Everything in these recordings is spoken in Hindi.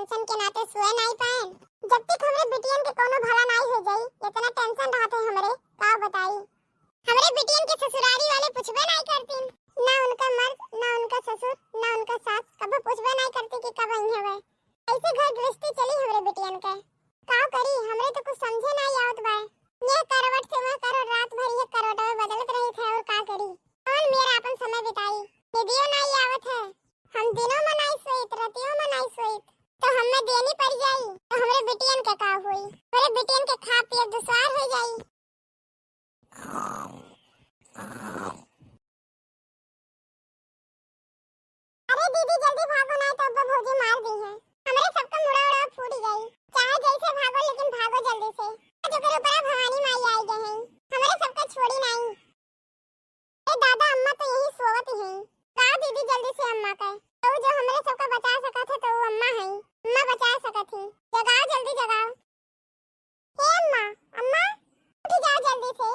टेंशन के नाते सोए नहीं पाए। जब तक हमरे बिटियन के कोनो भला नहीं हो जाई इतना टेंशन रहते हमरे का बताई। हमरे बिटियन के ससुरारी वाले पूछबे नहीं करतीन, ना उनका मर्द ना उनका ससुर ना उनका सास कभी पूछबे नहीं करती कि कब आई हवे। ऐसे घर गृहस्थी चली हमरे बिटियन के का करी हमरे तो कुछ समझे नहीं आवत बा। ये करवट से वह करो रात भर ये करवटवे बदलत रही थे और का करी कौन मेरा अपन समय बिताई। निदियो नहीं आवत है, हम दिनों में नहीं सोईत रातियों में नहीं सोईत तो हमें देनी पड़ जाई तो हमरे बिटियन के का होई। हमरे बिटियन के खा पिए दुश्वार हो जाई। अरे दीदी जल्दी भागो नहीं तो अब्बा भौजी मार दी है। हमरे सबका मुड़ा उड़ा फूट गई। चाहे जैसे भागो लेकिन भागो जल्दी से। जो करो बड़ा भवानी माई आई गए हैं हमरे सबका छोड़ी नहीं। ए दादा अम्मा तो यही सोवत ही हैं। का दीदी जल्दी से अम्मा का तो जो हमरे सबका बचा सका था तो वो अम्मा है। अम्मा बचा सका थी। जगाओ जल्दी जगाओ। हे अम्मा अम्मा उठ जाओ जल्दी से।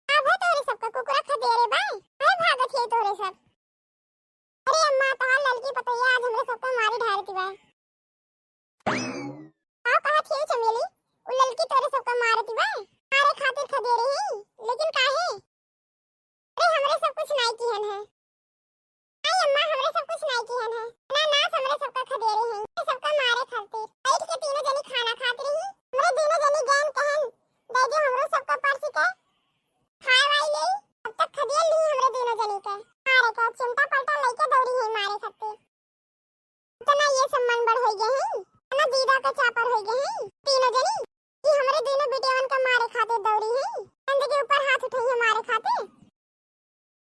अब है तोरे सबका कुकुरा खा दे रे बाई अरे भागत है तोरे सब। अरे अम्मा तहार लड़की पतैया आज हमरे सबका मारी ढारती बा। आओ कहा थी चमेली उ लड़की तोरे सबका मारती बा मारे खातिर खा दे रही है लेकिन काहे। अरे हमरे सब कुछ नहीं किहन है। आई अम्मा हमरे सब कुछ नहीं किहन है ना ना हमरे सबका खा दे रही है सबका मारे खातिर बैठ के तीनों जनी खाना खाती रही। हमरे तीनों जनी गैन कहन दे जो हमरो सबका पर्सी के खाए वाई ले अब तक खा दे ली हमरे तीनों जनी के मारे का चिमटा पलटा लेके दौड़ी है मारे खातिर। इतना ये सम्मान बढ़ हो गए हैं ना दीदा का चापर हो गए हैं तीनों जनी कि हमरे तीनों बेटियां का मारे खातिर दौड़ी हैं कंधे के ऊपर हाथ उठाई है मारे खातिर।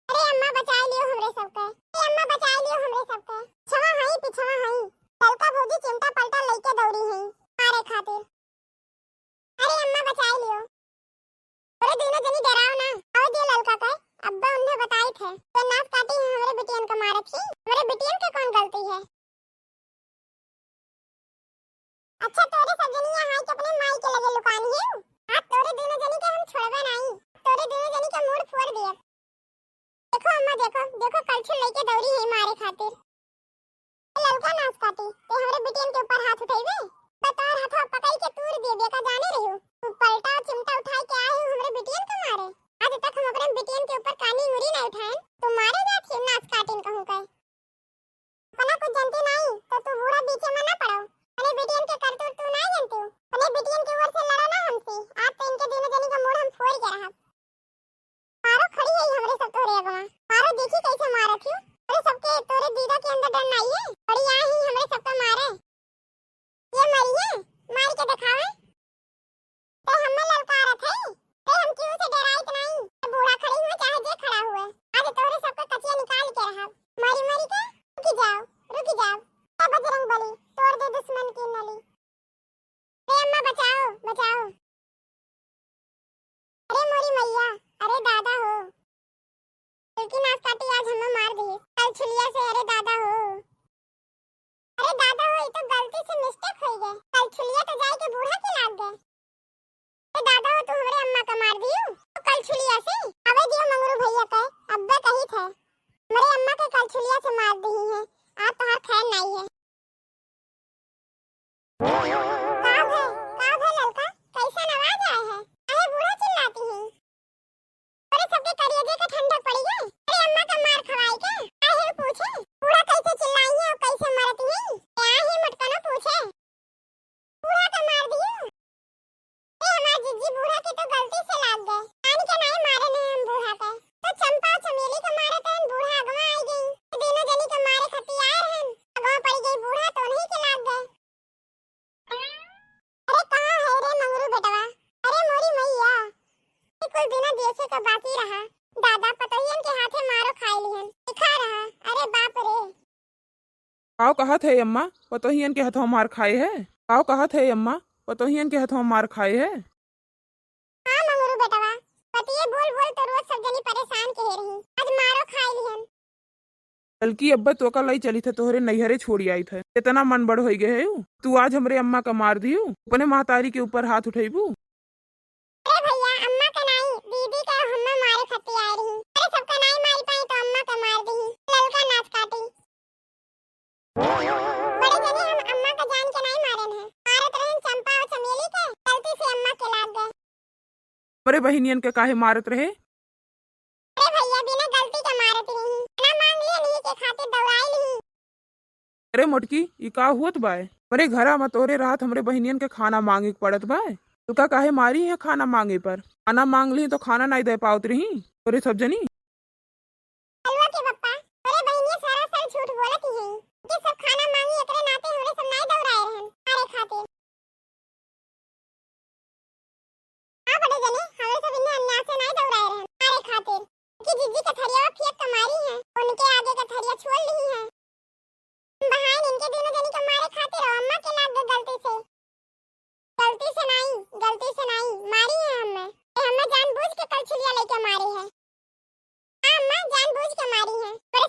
अरे अम्मा बचा लियो हमरे सबके। अरे अम्मा बचा लियो हमरे सबके। छवा हई पिछवा हई ललका भौजी चिमटा पलटा लेके दौड़ी है मारे खातिर। अरे अम्मा बचा लियो। अरे दोनों जनी डराओ ना आओ दियो ललका का अब्बा उन्हें बताई थे तो नाक काटी है हमरे बिटियन का मारत थी। हमरे बिटियन का कौन गलती है। अच्छा तोरे सजनिया हाय के अपने माई के लगे लुकानी है आज तोरे दोनों जनी के हम छोड़बे नहीं। तोरे दोनों जनी का मूड फोड़ दिया। देखो अम्मा देखो देखो कलछुल लेके दौड़ी है मारे खातिर। ललका नाच काटी ते हमरे बिटियन के ऊपर हाथ उठाईबे बतौर हाथ पकड़ के तूर दे बेका जाने रही हो तू पलटा चिमटा उठा के आए हो हमरे बिटियन का मारे। आज तक हम अपने बिटियन के ऊपर कानी उंगली नहीं उठाए तो मारे जात है नाच काटिन कहूं के अपना कुछ जानती नहीं तो तू बूढ़ा बीचे में ना पड़ो। अपने बिटियन के करतूत तू नहीं जानती हो। अपने बिटियन के ओर से लड़ो ना हमसे आज तो इनके दोनों जनी का मूड हम फोड़ के रहा। मारो खड़ी है हमरे सब तोरे अगवा मारो देखी कैसे मारा थी। अरे सबके तोरे दीदा के अंदर डर नहीं है बड़ी आ ही हमरे सबका मारे ये मरिए मार के दिखावे तो हमें ललकारत है ते हम क्यों से डराइत नहीं। बूढ़ा खड़ी हुए चाहे जे खड़ा हुए आज तोरे सबका कचिया निकाल के रहा मारी मारी के रुक जाओ ए बजरंग बली तोड़ दे दुश्मन की नली। अरे अम्मा बचाओ बचाओ। अरे मोरी मैया अरे दादा हो क्योंकि नाच काटी आज हमें मार दी कल छुलिया से। अरे दादा हो ये तो गलती से मिस्टेक हो गए कल छुलिया तो जाए के बूढ़ा के लाग गए। अरे दादा हो तू हमरे अम्मा का मार दियो तो कल छुलिया से अबे दियो मंगरू भैया के अब्बा कही थे हमरे अम्मा के कल छुलिया से मार दी है आज तो हर खैर नहीं है। काव है ललका कैसा आवाज आया है अरे बूढ़ा चिल्लाती है। अरे सबके करियजे का ठंडा पड़ी है। अरे अम्मा का मार खवाई के काहे पूछे बूढ़ा कैसे चिल्लाई है और कैसे मरती है क्या ही मटकना पूछे बूढ़ा का मार दियो। ए हमार जिज्जी बूढ़ा के तो गलती से लाग गए पानी के नहीं मारे ने हम बूढ़ा के तो चंपा चमेली का मारे तो बूढ़ा अगवा आई गई दोनों जनी का मारे खती आए हैं अगवा पड़ गई बूढ़ा तो नहीं के लाग गए। अरे कहां है रे मंगरू बेटवा। अरे मोरी मैया कोई बिना देखे का बाकी रहा दादा पतोहियन के हाथे मारो खाई लिहन दिखा रहा। अरे बाप रे आओ कहत है अम्मा पतोहियन के हथों मार खाए है। आओ कहत है अम्मा पतोहियन के हथों मार खाए है। हां मंगरू बेटवा पतिए बोल बोल तो रोज सब जनी परेशान के रही आज मारो खाई लिहन। बल्कि अब्बा तो कल ही चली थे तोहरे नैहरे छोड़ी आई थे इतना मन बड़ हो गए है तू आज हमरे अम्मा का मार दियो अपने महतारी के ऊपर हाथ उठेबू। अरे भैया अम्मा का नहीं दीदी का हम्मा मारे खती आ रही। अरे सबका नहीं मार पाई तो अम्मा का मार दी ललका नाच काटी। हमरे बहिनियन के काहे मारत रहे? अरे भैया बिना गलती के मारत नहीं, खाना मांग लिया नहीं के खातिर दौड़ाई नहीं। अरे मोटकी ई का हुत बाय? हमरे घरा में तोरे रात हमरे बहिनियन के खाना मांगे के पड़त बाय। तू का काहे मारी है खाना मांगे पर? खाना मांग ली तो खाना नहीं दे पावत रही तोरे सब जनी। हलवा के पप्पा अरे बहनिया सारा सर झूठ बोलत ही है कि सब खाना मांगी एकरे नाते हमरे सब नहीं दौड़ाए रहन मारे खातिर। हां बड़े जने हमरे सब इन्हें अन्याय से नहीं दौड़ाए रहन मारे खातिर कि जिज्जी का थरिया फेंक के मारी है, उनके आगे का थरिया छोड़ ली है। बहन इनके दोनों जनी को मारे खातिर और अम्मा के लाग गलती से नहीं मारी है हमें। हमें जानबूझ के कलछुलिया लेके मारी है। हाँ अम्मा जानबूझ के मारी है। मेरे